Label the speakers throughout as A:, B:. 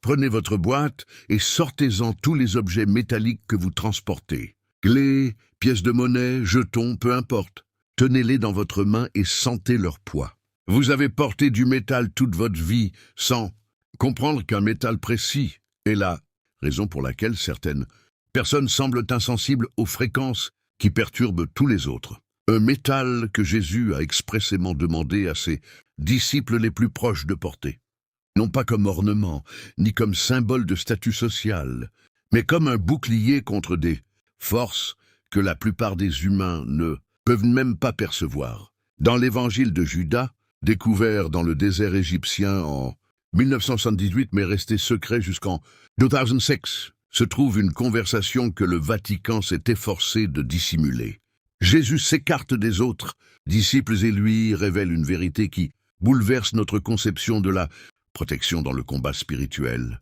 A: Prenez votre boîte et sortez-en tous les objets métalliques que vous transportez. Clés, pièces de monnaie, jetons, peu importe. Tenez-les dans votre main et sentez leur poids. Vous avez porté du métal toute votre vie sans comprendre qu'un métal précis est la raison pour laquelle certaines personnes semblent insensibles aux fréquences qui perturbent tous les autres. Un métal que Jésus a expressément demandé à ses disciples les plus proches de porter. Non pas comme ornement, ni comme symbole de statut social, mais comme un bouclier contre des forces que la plupart des humains ne peuvent même pas percevoir. Dans l'évangile de Judas, découvert dans le désert égyptien en 1978 mais resté secret jusqu'en 2006, se trouve une conversation que le Vatican s'est efforcé de dissimuler. Jésus s'écarte des autres disciples et lui révèle une vérité qui bouleverse notre conception de la protection dans le combat spirituel.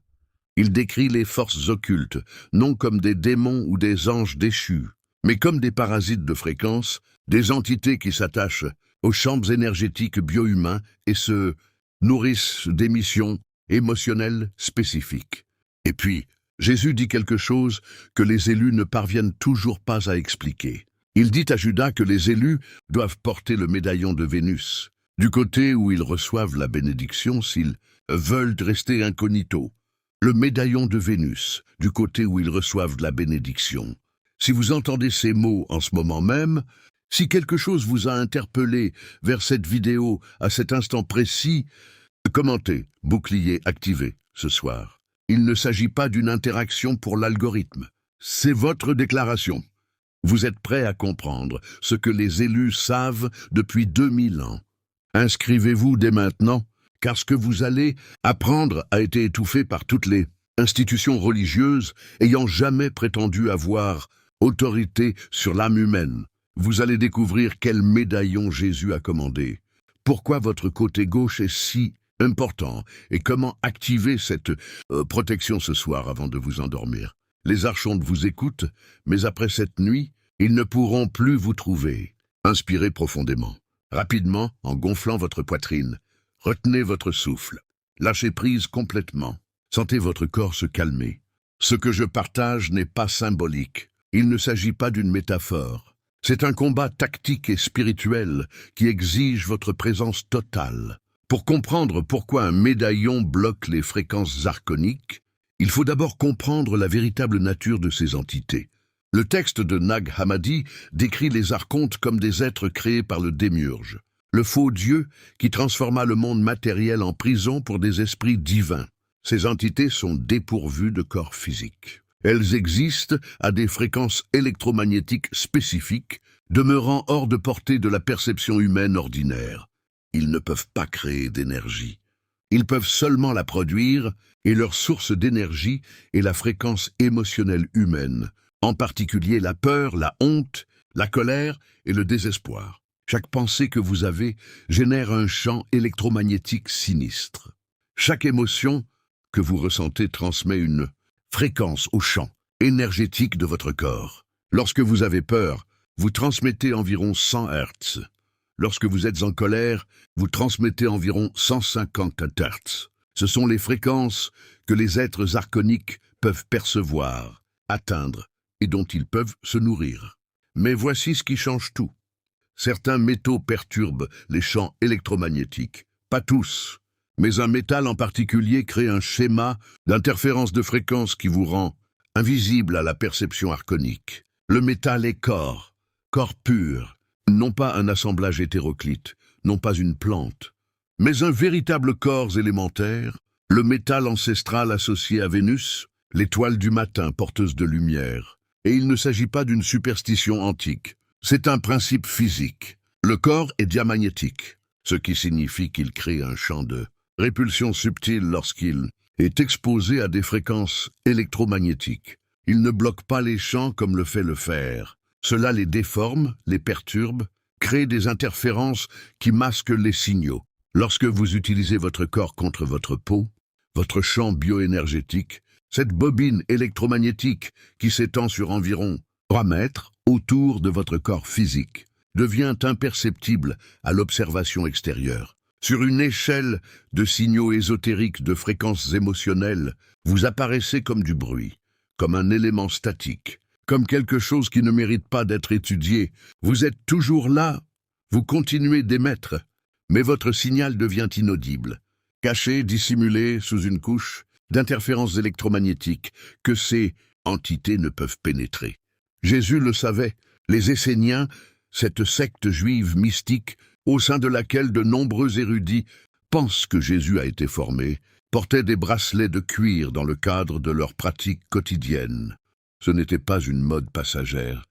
A: Il décrit les forces occultes, non comme des démons ou des anges déchus, mais comme des parasites de fréquence, des entités qui s'attachent aux champs énergétiques bio-humains et se nourrissent d'émissions émotionnelles spécifiques. Et puis, Jésus dit quelque chose que les élus ne parviennent toujours pas à expliquer. Il dit à Judas que les élus doivent porter le médaillon de Vénus, du côté où ils reçoivent la bénédiction s'ils veulent rester incognito. Le médaillon de Vénus, du côté où ils reçoivent la bénédiction. Si vous entendez ces mots en ce moment même, si quelque chose vous a interpellé vers cette vidéo à cet instant précis, commentez, bouclier activé ce soir. Il ne s'agit pas d'une interaction pour l'algorithme. C'est votre déclaration. Vous êtes prêt à comprendre ce que les élus savent depuis 2000 ans. Inscrivez-vous dès maintenant, car ce que vous allez apprendre a été étouffé par toutes les institutions religieuses ayant jamais prétendu avoir autorité sur l'âme humaine. Vous allez découvrir quel médaillon Jésus a commandé, pourquoi votre côté gauche est si important et comment activer cette protection ce soir avant de vous endormir. Les archontes vous écoutent, mais après cette nuit, ils ne pourront plus vous trouver. Inspirez profondément, rapidement en gonflant votre poitrine. Retenez votre souffle. Lâchez prise complètement. Sentez votre corps se calmer. Ce que je partage n'est pas symbolique. Il ne s'agit pas d'une métaphore. C'est un combat tactique et spirituel qui exige votre présence totale. Pour comprendre pourquoi un médaillon bloque les fréquences archoniques, il faut d'abord comprendre la véritable nature de ces entités. Le texte de Nag Hammadi décrit les archontes comme des êtres créés par le démiurge, le faux dieu qui transforma le monde matériel en prison pour des esprits divins. Ces entités sont dépourvues de corps physique. Elles existent à des fréquences électromagnétiques spécifiques, demeurant hors de portée de la perception humaine ordinaire. Ils ne peuvent pas créer d'énergie. Ils peuvent seulement la produire, et leur source d'énergie est la fréquence émotionnelle humaine, en particulier la peur, la honte, la colère et le désespoir. Chaque pensée que vous avez génère un champ électromagnétique sinistre. Chaque émotion que vous ressentez transmet une fréquence au champ énergétique de votre corps. Lorsque vous avez peur, vous transmettez environ 100 Hz. Lorsque vous êtes en colère, vous transmettez environ 150 Hz. Ce sont les fréquences que les êtres archoniques peuvent percevoir, atteindre et dont ils peuvent se nourrir. Mais voici ce qui change tout. Certains métaux perturbent les champs électromagnétiques. Pas tous, mais un métal en particulier crée un schéma d'interférence de fréquence qui vous rend invisible à la perception archonique. Le métal est corps pur, non pas un assemblage hétéroclite, non pas une plante, mais un véritable corps élémentaire, le métal ancestral associé à Vénus, l'étoile du matin porteuse de lumière. Et il ne s'agit pas d'une superstition antique, c'est un principe physique. Le corps est diamagnétique, ce qui signifie qu'il crée un champ de répulsion subtile lorsqu'il est exposé à des fréquences électromagnétiques. Il ne bloque pas les champs comme le fait le fer. Cela les déforme, les perturbe, crée des interférences qui masquent les signaux. Lorsque vous utilisez votre corps contre votre peau, votre champ bioénergétique, cette bobine électromagnétique qui s'étend sur environ 3 mètres autour de votre corps physique, devient imperceptible à l'observation extérieure. Sur une échelle de signaux ésotériques de fréquences émotionnelles, vous apparaissez comme du bruit, comme un élément statique, comme quelque chose qui ne mérite pas d'être étudié. Vous êtes toujours là, vous continuez d'émettre, mais votre signal devient inaudible, caché, dissimulé sous une couche d'interférences électromagnétiques que ces entités ne peuvent pénétrer. Jésus le savait, les Esséniens, cette secte juive mystique au sein de laquelle de nombreux érudits pensent que Jésus a été formé, portaient des bracelets de cuir dans le cadre de leurs pratiques quotidiennes. Ce n'était pas une mode passagère,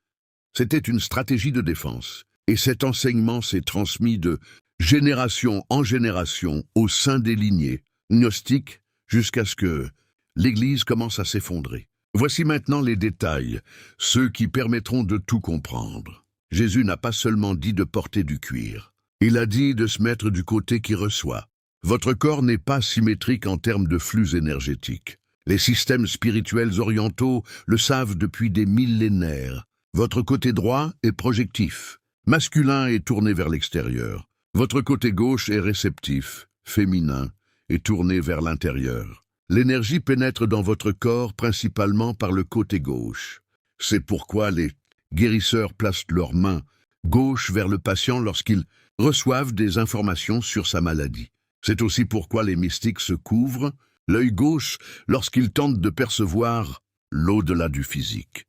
A: c'était une stratégie de défense, et cet enseignement s'est transmis de génération en génération au sein des lignées gnostiques jusqu'à ce que l'Église commence à s'effondrer. Voici maintenant les détails, ceux qui permettront de tout comprendre. Jésus n'a pas seulement dit de porter du cuir, il a dit de se mettre du côté qui reçoit. Votre corps n'est pas symétrique en termes de flux énergétiques. Les systèmes spirituels orientaux le savent depuis des millénaires. Votre côté droit est projectif, masculin et tourné vers l'extérieur. Votre côté gauche est réceptif, féminin et tourné vers l'intérieur. L'énergie pénètre dans votre corps principalement par le côté gauche. C'est pourquoi les guérisseurs placent leurs mains gauche vers le patient lorsqu'ils reçoivent des informations sur sa maladie. C'est aussi pourquoi les mystiques se couvrent l'œil gauche lorsqu'ils tentent de percevoir l'au-delà du physique.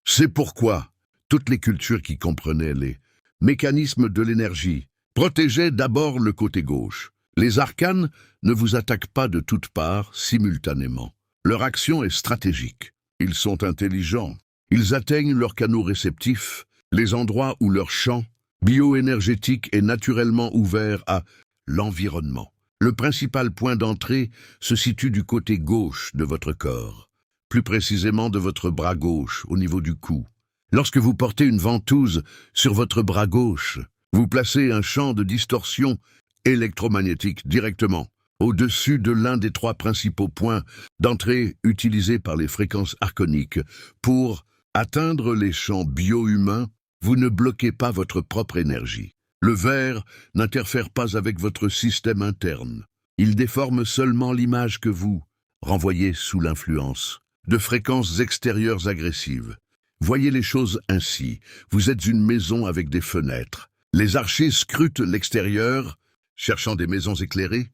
A: C'est pourquoi toutes les cultures qui comprenaient les mécanismes de l'énergie protégeaient d'abord le côté gauche. Les arcanes ne vous attaquent pas de toutes parts simultanément. Leur action est stratégique. Ils sont intelligents. Ils atteignent leurs canaux réceptifs, les endroits où leur champ bioénergétique est naturellement ouvert à l'environnement. Le principal point d'entrée se situe du côté gauche de votre corps, plus précisément de votre bras gauche, au niveau du cou. Lorsque vous portez une ventouse sur votre bras gauche, vous placez un champ de distorsion électromagnétique directement au-dessus de l'un des trois principaux points d'entrée utilisés par les fréquences arconiques. Pour atteindre les champs bio-humains, vous ne bloquez pas votre propre énergie. Le verre n'interfère pas avec votre système interne. Il déforme seulement l'image que vous renvoyez sous l'influence de fréquences extérieures agressives. Voyez les choses ainsi. Vous êtes une maison avec des fenêtres. Les archers scrutent l'extérieur, cherchant des maisons éclairées,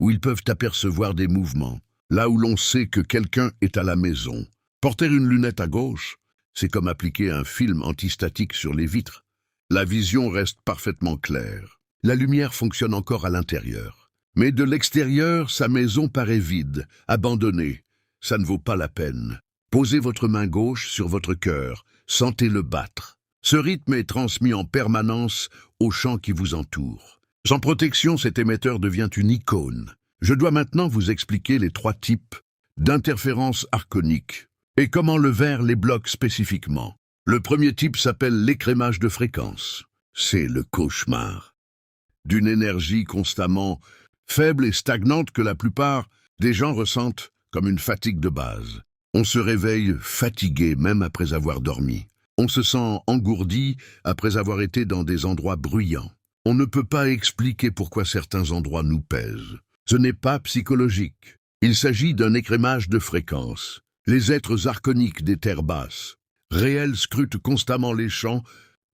A: où ils peuvent apercevoir des mouvements, là où l'on sait que quelqu'un est à la maison. Porter une lunette à gauche, c'est comme appliquer un film antistatique sur les vitres. La vision reste parfaitement claire. La lumière fonctionne encore à l'intérieur. Mais de l'extérieur, sa maison paraît vide, abandonnée. Ça ne vaut pas la peine. Posez votre main gauche sur votre cœur, sentez-le battre. Ce rythme est transmis en permanence au champ qui vous entoure. Sans protection, cet émetteur devient une icône. Je dois maintenant vous expliquer les trois types d'interférences arconiques et comment le verre les bloque spécifiquement. Le premier type s'appelle l'écrémage de fréquence. C'est le cauchemar. D'une énergie constamment faible et stagnante que la plupart des gens ressentent comme une fatigue de base. On se réveille fatigué même après avoir dormi. On se sent engourdi après avoir été dans des endroits bruyants. On ne peut pas expliquer pourquoi certains endroits nous pèsent. Ce n'est pas psychologique. Il s'agit d'un écrémage de fréquence. Les êtres arconiques des terres basses, réels, scrutent constamment les champs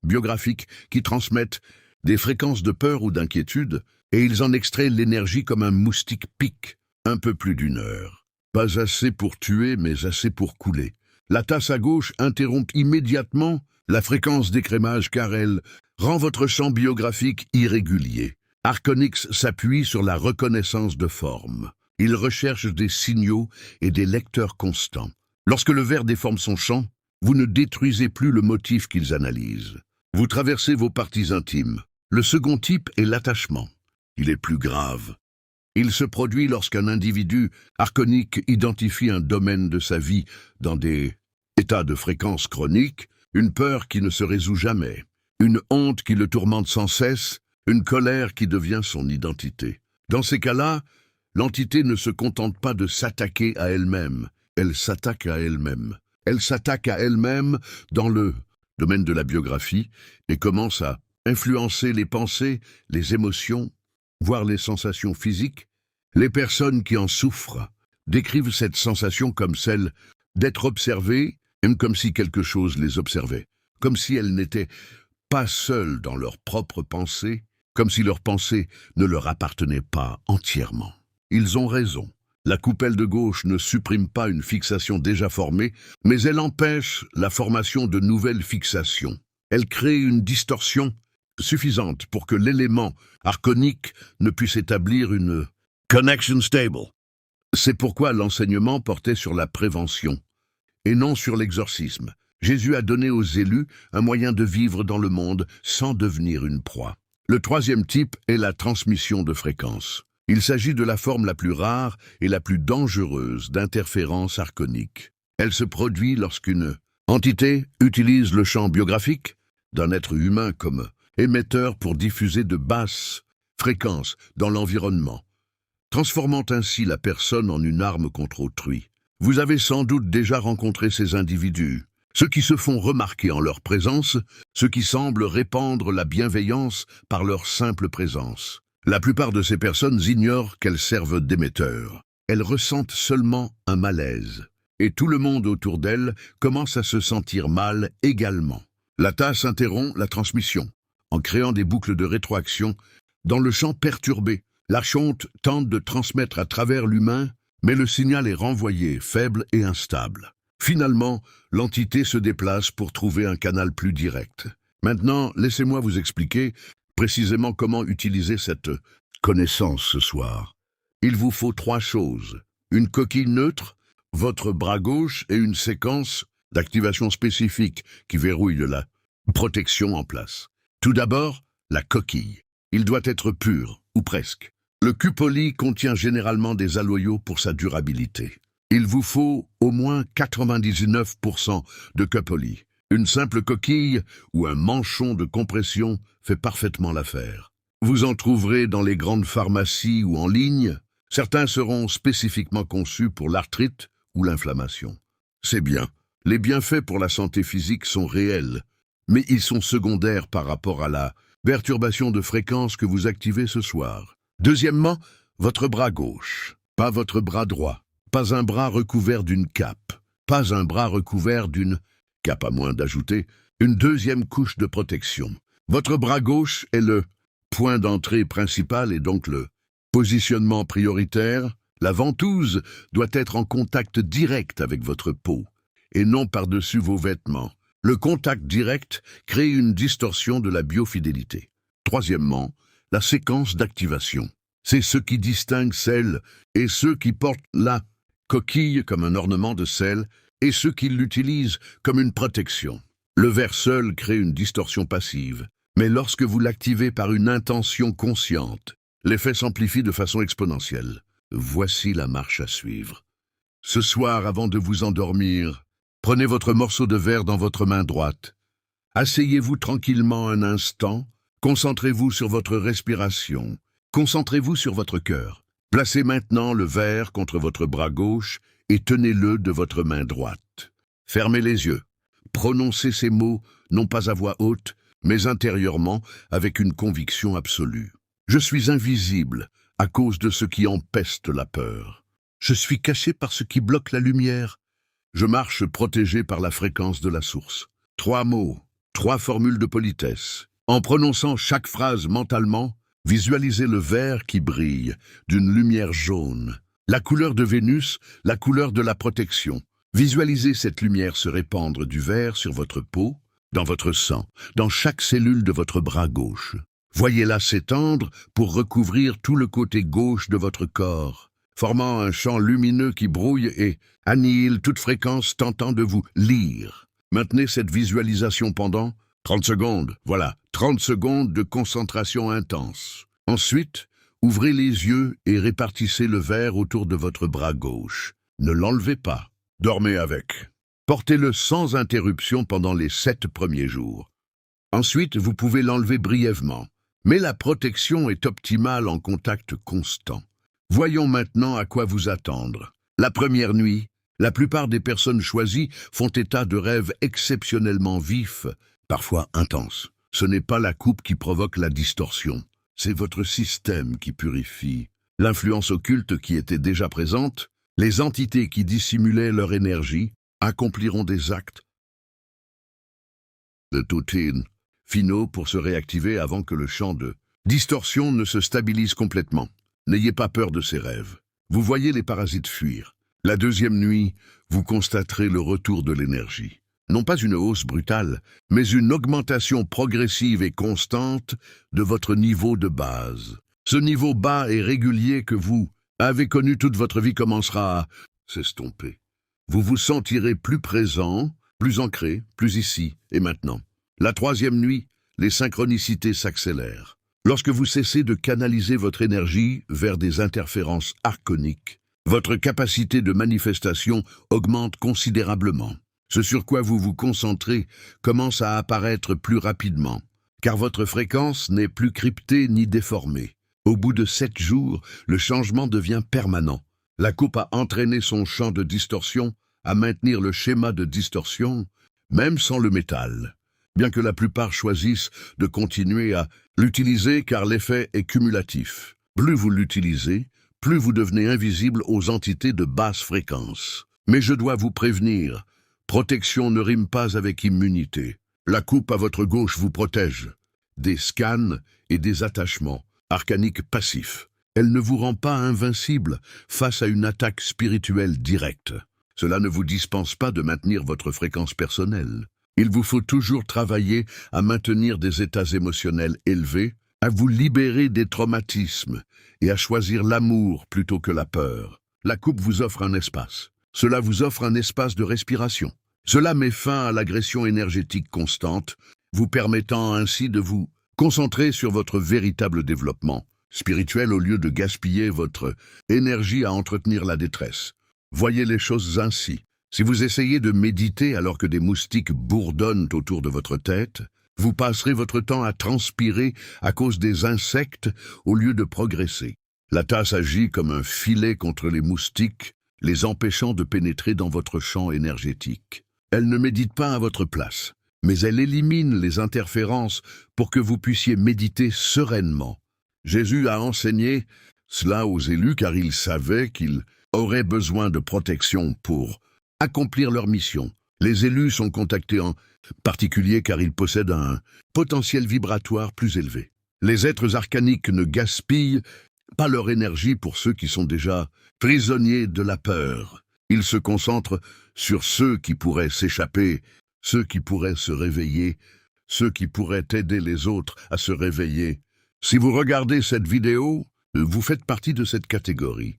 A: biographiques qui transmettent des fréquences de peur ou d'inquiétude, et ils en extraient l'énergie comme un moustique pique, un peu plus d'une heure. Pas assez pour tuer, mais assez pour couler. La tasse à gauche interrompt immédiatement la fréquence d'écrémage car elle rend votre champ biographique irrégulier. Arconix s'appuie sur la reconnaissance de forme. Il recherche des signaux et des lecteurs constants. Lorsque le verre déforme son champ, vous ne détruisez plus le motif qu'ils analysent. Vous traversez vos parties intimes. Le second type est l'attachement. Il est plus grave. Il se produit lorsqu'un individu arconique identifie un domaine de sa vie dans des états de fréquence chronique, une peur qui ne se résout jamais, une honte qui le tourmente sans cesse, une colère qui devient son identité. Dans ces cas-là, l'entité ne se contente pas de s'attaquer à elle-même, elle s'attaque à elle-même. Elle s'attaque à elle-même dans le domaine de la biographie et commence à influencer les pensées, les émotions voire les sensations physiques. Les personnes qui en souffrent décrivent cette sensation comme celle d'être observées, même comme si quelque chose les observait, comme si elles n'étaient pas seules dans leurs propres pensées, comme si leurs pensées ne leur appartenaient pas entièrement. Ils ont raison. La coupelle de gauche ne supprime pas une fixation déjà formée, mais elle empêche la formation de nouvelles fixations. Elle crée une distorsion suffisante pour que l'élément archonique ne puisse établir une connection stable. C'est pourquoi l'enseignement portait sur la prévention et non sur l'exorcisme. Jésus a donné aux élus un moyen de vivre dans le monde sans devenir une proie. Le troisième type est la transmission de fréquences. Il s'agit de la forme la plus rare et la plus dangereuse d'interférence archonique. Elle se produit lorsqu'une entité utilise le champ biographique d'un être humain comme émetteur pour diffuser de basses fréquences dans l'environnement, transformant ainsi la personne en une arme contre autrui. Vous avez sans doute déjà rencontré ces individus, ceux qui se font remarquer en leur présence, ceux qui semblent répandre la bienveillance par leur simple présence. La plupart de ces personnes ignorent qu'elles servent d'émetteurs. Elles ressentent seulement un malaise, et tout le monde autour d'elles commence à se sentir mal également. La tasse interrompt la transmission, en créant des boucles de rétroaction dans le champ perturbé. L'archonte tente de transmettre à travers l'humain, mais le signal est renvoyé, faible et instable. Finalement, l'entité se déplace pour trouver un canal plus direct. Maintenant, laissez-moi vous expliquer précisément comment utiliser cette connaissance ce soir. Il vous faut 3 choses. Une coquille neutre, votre bras gauche et une séquence d'activation spécifique qui verrouille la protection en place. Tout d'abord, la coquille. Il doit être pur, ou presque. Le cupoli contient généralement des alloyaux pour sa durabilité. Il vous faut au moins 99% de cupoli. Une simple coquille ou un manchon de compression fait parfaitement l'affaire. Vous en trouverez dans les grandes pharmacies ou en ligne. Certains seront spécifiquement conçus pour l'arthrite ou l'inflammation. C'est bien. Les bienfaits pour la santé physique sont réels, mais ils sont secondaires par rapport à la perturbation de fréquence que vous activez ce soir. Deuxièmement, votre bras gauche, pas votre bras droit, pas un bras recouvert d'une cape, pas un bras recouvert d'une cape, à moins d'ajouter une deuxième couche de protection. Votre bras gauche est le point d'entrée principal et donc le positionnement prioritaire. La ventouse doit être en contact direct avec votre peau et non par-dessus vos vêtements. Le contact direct crée une distorsion de la biofidélité. Troisièmement, la séquence d'activation. C'est ce qui distingue celles et ceux qui portent la coquille comme un ornement de sel et ceux qui l'utilisent comme une protection. Le verre seul crée une distorsion passive, mais lorsque vous l'activez par une intention consciente, l'effet s'amplifie de façon exponentielle. Voici la marche à suivre. Ce soir, avant de vous endormir, prenez votre morceau de verre dans votre main droite. Asseyez-vous tranquillement un instant, concentrez-vous sur votre respiration, concentrez-vous sur votre cœur. Placez maintenant le verre contre votre bras gauche et tenez-le de votre main droite. Fermez les yeux. Prononcez ces mots, non pas à voix haute, mais intérieurement, avec une conviction absolue. Je suis invisible à cause de ce qui empeste la peur. Je suis caché par ce qui bloque la lumière. Je marche protégé par la fréquence de la source. 3 mots, 3 formules de politesse. En prononçant chaque phrase mentalement, visualisez le verre qui brille, d'une lumière jaune. La couleur de Vénus, la couleur de la protection. Visualisez cette lumière se répandre du verre sur votre peau, dans votre sang, dans chaque cellule de votre bras gauche. Voyez-la s'étendre pour recouvrir tout le côté gauche de votre corps, formant un champ lumineux qui brouille et annihile toute fréquence tentant de vous lire. Maintenez cette visualisation pendant 30 secondes. Voilà, 30 secondes de concentration intense. Ensuite, ouvrez les yeux et répartissez le verre autour de votre bras gauche. Ne l'enlevez pas. Dormez avec. Portez-le sans interruption pendant les 7 premiers jours. Ensuite, vous pouvez l'enlever brièvement. Mais la protection est optimale en contact constant. Voyons maintenant à quoi vous attendre. La première nuit, la plupart des personnes choisies font état de rêves exceptionnellement vifs, parfois intenses. Ce n'est pas la coupe qui provoque la distorsion, C'est votre système qui purifie. L'influence occulte qui était déjà présente, les entités qui dissimulaient leur énergie, accompliront des actes de toutine finaux pour se réactiver avant que le champ de distorsion ne se stabilise complètement. N'ayez pas peur de ces rêves. Vous voyez les parasites fuir. La deuxième nuit, vous constaterez le retour de l'énergie. Non pas une hausse brutale, mais une augmentation progressive et constante de votre niveau de base. Ce niveau bas et régulier que vous avez connu toute votre vie commencera à s'estomper. Vous vous sentirez plus présent, plus ancré, plus ici et maintenant. La troisième nuit, les synchronicités s'accélèrent. Lorsque vous cessez de canaliser votre énergie vers des interférences archoniques, votre capacité de manifestation augmente considérablement. Ce sur quoi vous vous concentrez commence à apparaître plus rapidement, car votre fréquence n'est plus cryptée ni déformée. Au bout de 7 jours, le changement devient permanent. La coupe a entraîné son champ de distorsion à maintenir le schéma de distorsion, même sans le métal. Bien que la plupart choisissent de continuer à l'utiliser car l'effet est cumulatif. Plus vous l'utilisez, plus vous devenez invisible aux entités de basse fréquence. Mais je dois vous prévenir, protection ne rime pas avec immunité. La coupe à votre gauche vous protège des scans et des attachements arcaniques passifs. Elle ne vous rend pas invincible face à une attaque spirituelle directe. Cela ne vous dispense pas de maintenir votre fréquence personnelle. Il vous faut toujours travailler à maintenir des états émotionnels élevés, à vous libérer des traumatismes et à choisir l'amour plutôt que la peur. La coupe vous offre un espace. Cela vous offre un espace de respiration. Cela met fin à l'agression énergétique constante, vous permettant ainsi de vous concentrer sur votre véritable développement spirituel au lieu de gaspiller votre énergie à entretenir la détresse. Voyez les choses ainsi. Si vous essayez de méditer alors que des moustiques bourdonnent autour de votre tête, vous passerez votre temps à transpirer à cause des insectes au lieu de progresser. La tasse agit comme un filet contre les moustiques, les empêchant de pénétrer dans votre champ énergétique. Elle ne médite pas à votre place, mais elle élimine les interférences pour que vous puissiez méditer sereinement. Jésus a enseigné cela aux élus car il savait qu'ils auraient besoin de protection pour accomplir leur mission. Les élus sont contactés en particulier car ils possèdent un potentiel vibratoire plus élevé. Les êtres arcaniques ne gaspillent pas leur énergie pour ceux qui sont déjà prisonniers de la peur. Ils se concentrent sur ceux qui pourraient s'échapper, ceux qui pourraient se réveiller, ceux qui pourraient aider les autres à se réveiller. Si vous regardez cette vidéo, vous faites partie de cette catégorie.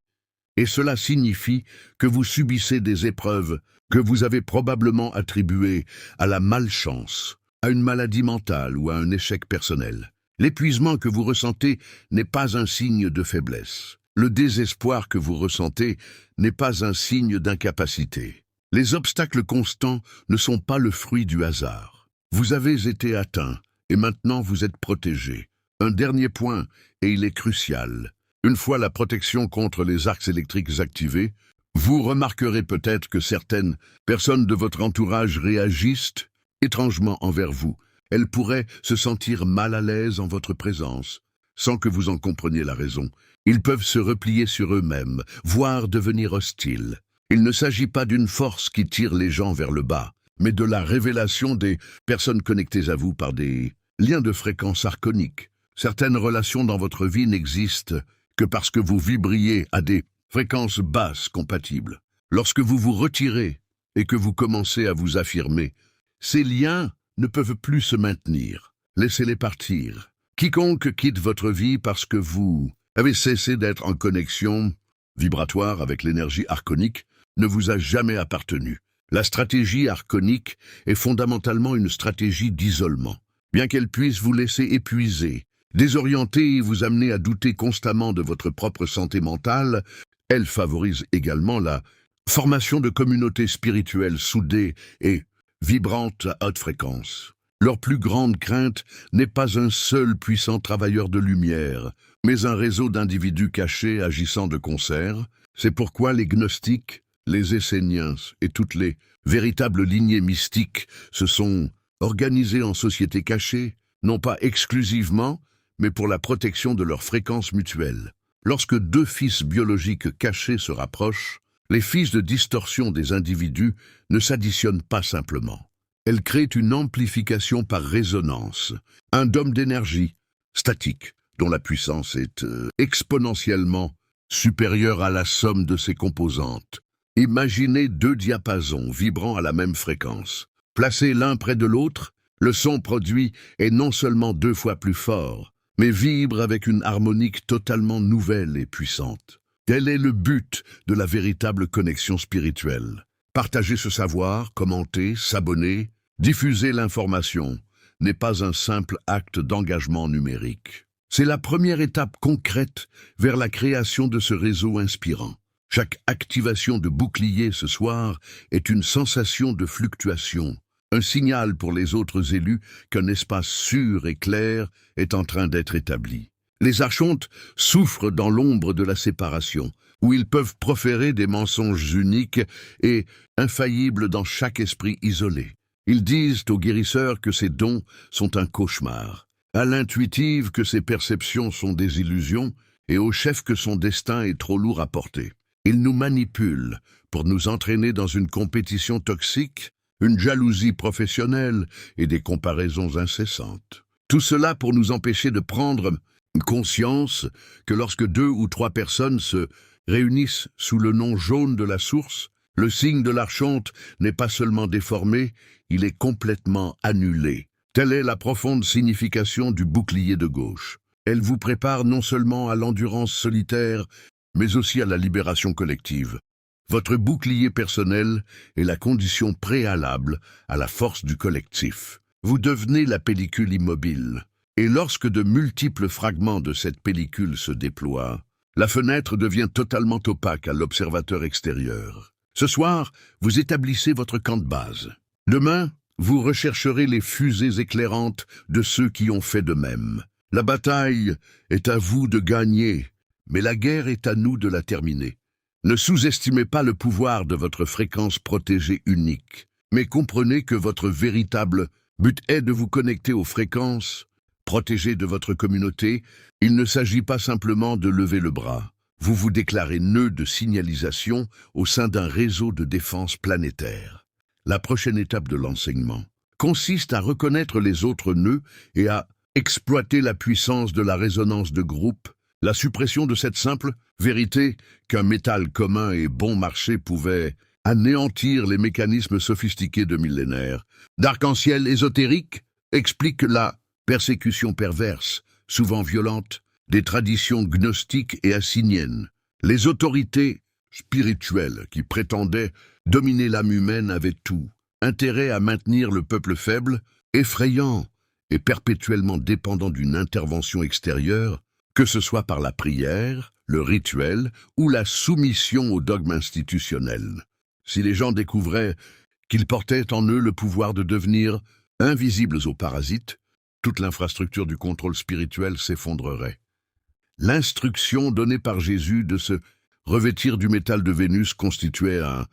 A: Et cela signifie que vous subissez des épreuves que vous avez probablement attribuées à la malchance, à une maladie mentale ou à un échec personnel. L'épuisement que vous ressentez n'est pas un signe de faiblesse. Le désespoir que vous ressentez n'est pas un signe d'incapacité. Les obstacles constants ne sont pas le fruit du hasard. Vous avez été atteint et maintenant vous êtes protégé. Un dernier point, et il est crucial. Une fois la protection contre les arcs électriques activée, vous remarquerez peut-être que certaines personnes de votre entourage réagissent étrangement envers vous. Elles pourraient se sentir mal à l'aise en votre présence, sans que vous en compreniez la raison. Ils peuvent se replier sur eux-mêmes, voire devenir hostiles. Il ne s'agit pas d'une force qui tire les gens vers le bas, mais de la révélation des personnes connectées à vous par des liens de fréquence archonique. Certaines relations dans votre vie n'existent que parce que vous vibriez à des fréquences basses compatibles. Lorsque vous vous retirez et que vous commencez à vous affirmer, ces liens ne peuvent plus se maintenir. Laissez-les partir. Quiconque quitte votre vie parce que vous avez cessé d'être en connexion vibratoire avec l'énergie archonique ne vous a jamais appartenu. La stratégie archonique est fondamentalement une stratégie d'isolement. Bien qu'elle puisse vous laisser épuiser, désorienter et vous amener à douter constamment de votre propre santé mentale, elle favorise également la formation de communautés spirituelles soudées et vibrantes à haute fréquence. Leur plus grande crainte n'est pas un seul puissant travailleur de lumière, mais un réseau d'individus cachés agissant de concert. C'est pourquoi les gnostiques, les esséniens et toutes les véritables lignées mystiques se sont organisés en sociétés cachées, non pas exclusivement, mais pour la protection de leur fréquence mutuelle. Lorsque deux fils biologiques cachés se rapprochent, les fils de distorsion des individus ne s'additionnent pas simplement. Elles créent une amplification par résonance, un dôme d'énergie statique, dont la puissance est exponentiellement supérieure à la somme de ses composantes. Imaginez deux diapasons vibrant à la même fréquence. Placés l'un près de l'autre, le son produit est non seulement 2 fois plus fort, mais vibre avec une harmonique totalement nouvelle et puissante. Tel est le but de la véritable connexion spirituelle. Partager ce savoir, commenter, s'abonner, diffuser l'information n'est pas un simple acte d'engagement numérique. C'est la première étape concrète vers la création de ce réseau inspirant. Chaque activation de bouclier ce soir est une sensation de fluctuation, un signal pour les autres élus qu'un espace sûr et clair est en train d'être établi. Les archontes souffrent dans l'ombre de la séparation, où ils peuvent proférer des mensonges uniques et infaillibles dans chaque esprit isolé. Ils disent aux guérisseurs que ces dons sont un cauchemar, à l'intuitive que ses perceptions sont des illusions et au chef que son destin est trop lourd à porter. Ils nous manipulent pour nous entraîner dans une compétition toxique, une jalousie professionnelle et des comparaisons incessantes. Tout cela pour nous empêcher de prendre conscience que lorsque 2 ou 3 personnes se réunissent sous le nom jaune de la source, le signe de l'archonte n'est pas seulement déformé, il est complètement annulé. Telle est la profonde signification du bouclier de gauche. Elle vous prépare non seulement à l'endurance solitaire, mais aussi à la libération collective. Votre bouclier personnel est la condition préalable à la force du collectif. Vous devenez la pellicule immobile. Et lorsque de multiples fragments de cette pellicule se déploient, la fenêtre devient totalement opaque à l'observateur extérieur. Ce soir, vous établissez votre camp de base. Demain, vous rechercherez les fusées éclairantes de ceux qui ont fait de même. La bataille est à vous de gagner, mais la guerre est à nous de la terminer. Ne sous-estimez pas le pouvoir de votre fréquence protégée unique, mais comprenez que votre véritable but est de vous connecter aux fréquences protégées de votre communauté. Il ne s'agit pas simplement de lever le bras. Vous vous déclarez nœud de signalisation au sein d'un réseau de défense planétaire. La prochaine étape de l'enseignement consiste à reconnaître les autres nœuds et à exploiter la puissance de la résonance de groupe, la suppression de cette simple vérité qu'un métal commun et bon marché pouvait anéantir les mécanismes sophistiqués de millénaires. D'arc-en-ciel ésotérique explique la persécution perverse, souvent violente, des traditions gnostiques et assyniennes. Les autorités spirituelles qui prétendaient dominer l'âme humaine avaient tout intérêt à maintenir le peuple faible, effrayant et perpétuellement dépendant d'une intervention extérieure, que ce soit par la prière, le rituel ou la soumission au dogme institutionnel. Si les gens découvraient qu'ils portaient en eux le pouvoir de devenir invisibles aux parasites, toute l'infrastructure du contrôle spirituel s'effondrerait. L'instruction donnée par Jésus de se revêtir du métal de Vénus constituait un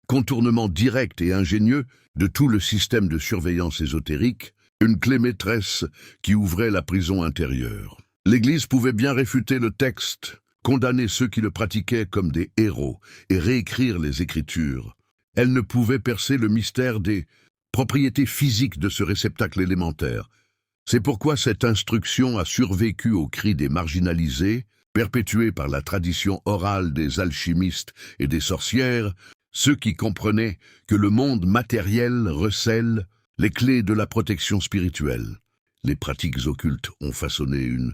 A: contournement direct et ingénieux de tout le système de surveillance ésotérique, une clé maîtresse qui ouvrait la prison intérieure. L'Église pouvait bien réfuter le texte, condamner ceux qui le pratiquaient comme des héros et réécrire les Écritures. Elle ne pouvait percer le mystère des propriétés physiques de ce réceptacle élémentaire. C'est pourquoi cette instruction a survécu aux cris des marginalisés, perpétuée par la tradition orale des alchimistes et des sorcières, ceux qui comprenaient que le monde matériel recèle les clés de la protection spirituelle. Les pratiques occultes ont façonné une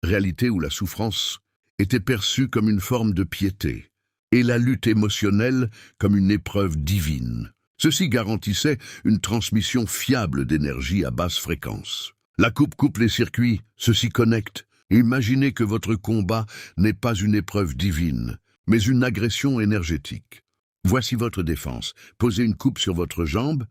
A: réalité où la souffrance était perçue comme une forme de piété, et la lutte émotionnelle comme une épreuve divine. Ceci garantissait une transmission fiable d'énergie à basse fréquence. La coupe les circuits, ceux-ci connectent. Imaginez que votre combat n'est pas une épreuve divine, mais une agression énergétique. Voici votre défense. Posez une coupe sur votre jambe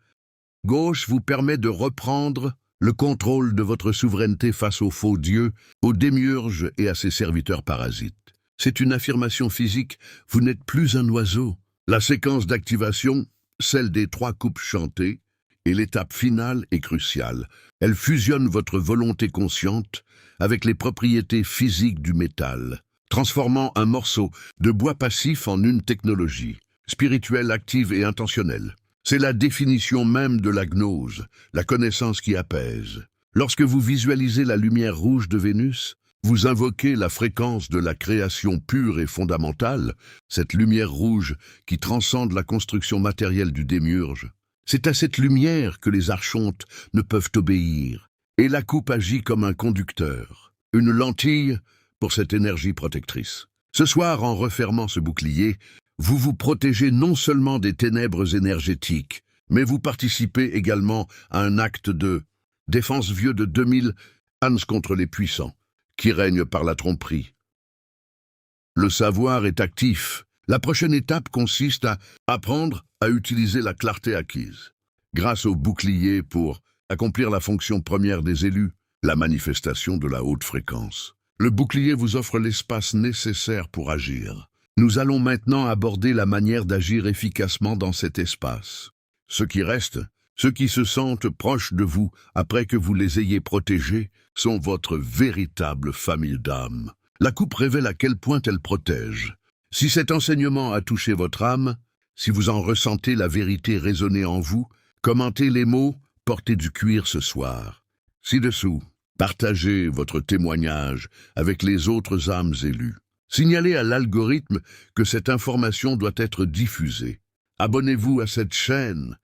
A: gauche vous permet de reprendre le contrôle de votre souveraineté face aux faux dieux, aux démiurges et à ses serviteurs parasites. C'est une affirmation physique, vous n'êtes plus un oiseau. La séquence d'activation, celle des 3 coupes chantées, Et l'étape finale est cruciale. Elle fusionne votre volonté consciente avec les propriétés physiques du métal, transformant un morceau de bois passif en une technologie spirituelle, active et intentionnelle. C'est la définition même de la gnose, la connaissance qui apaise. Lorsque vous visualisez la lumière rouge de Vénus, vous invoquez la fréquence de la création pure et fondamentale, cette lumière rouge qui transcende la construction matérielle du démiurge. C'est à cette lumière que les archontes ne peuvent obéir, et la coupe agit comme un conducteur, une lentille pour cette énergie protectrice. Ce soir, en refermant ce bouclier, vous vous protégez non seulement des ténèbres énergétiques, mais vous participez également à un acte de défense vieux de 2000 ans contre les puissants, qui règnent par la tromperie. Le savoir est actif. La prochaine étape consiste à apprendre à utiliser la clarté acquise, grâce au bouclier pour accomplir la fonction première des élus, la manifestation de la haute fréquence. Le bouclier vous offre l'espace nécessaire pour agir. Nous allons maintenant aborder la manière d'agir efficacement dans cet espace. Ceux qui restent, ceux qui se sentent proches de vous après que vous les ayez protégés, sont votre véritable famille d'âme. La coupe révèle à quel point elle protège. Si cet enseignement a touché votre âme, si vous en ressentez la vérité résonner en vous, commentez les mots « portez du cuir ce soir ». Ci-dessous, partagez votre témoignage avec les autres âmes élues. Signalez à l'algorithme que cette information doit être diffusée. Abonnez-vous à cette chaîne,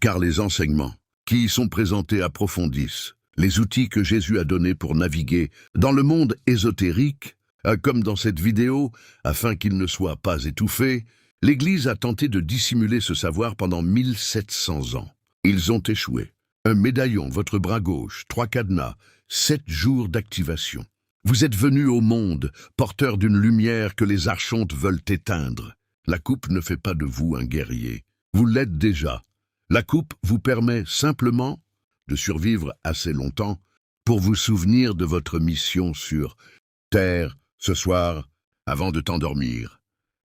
A: car les enseignements qui y sont présentés approfondissent les outils que Jésus a donnés pour naviguer dans le monde ésotérique, comme dans cette vidéo, afin qu'il ne soit pas étouffé. L'Église a tenté de dissimuler ce savoir pendant 1700 ans. Ils ont échoué. Un médaillon, votre bras gauche, 3 cadenas, 7 jours d'activation. Vous êtes venu au monde, porteur d'une lumière que les archontes veulent éteindre. La coupe ne fait pas de vous un guerrier. Vous l'êtes déjà. La coupe vous permet simplement de survivre assez longtemps pour vous souvenir de votre mission sur Terre ce soir avant de t'endormir.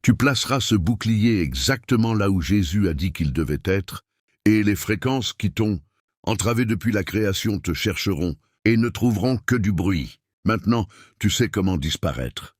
A: Tu placeras ce bouclier exactement là où Jésus a dit qu'il devait être, et les fréquences qui t'ont entravé depuis la création te chercheront et ne trouveront que du bruit. Maintenant, tu sais comment disparaître.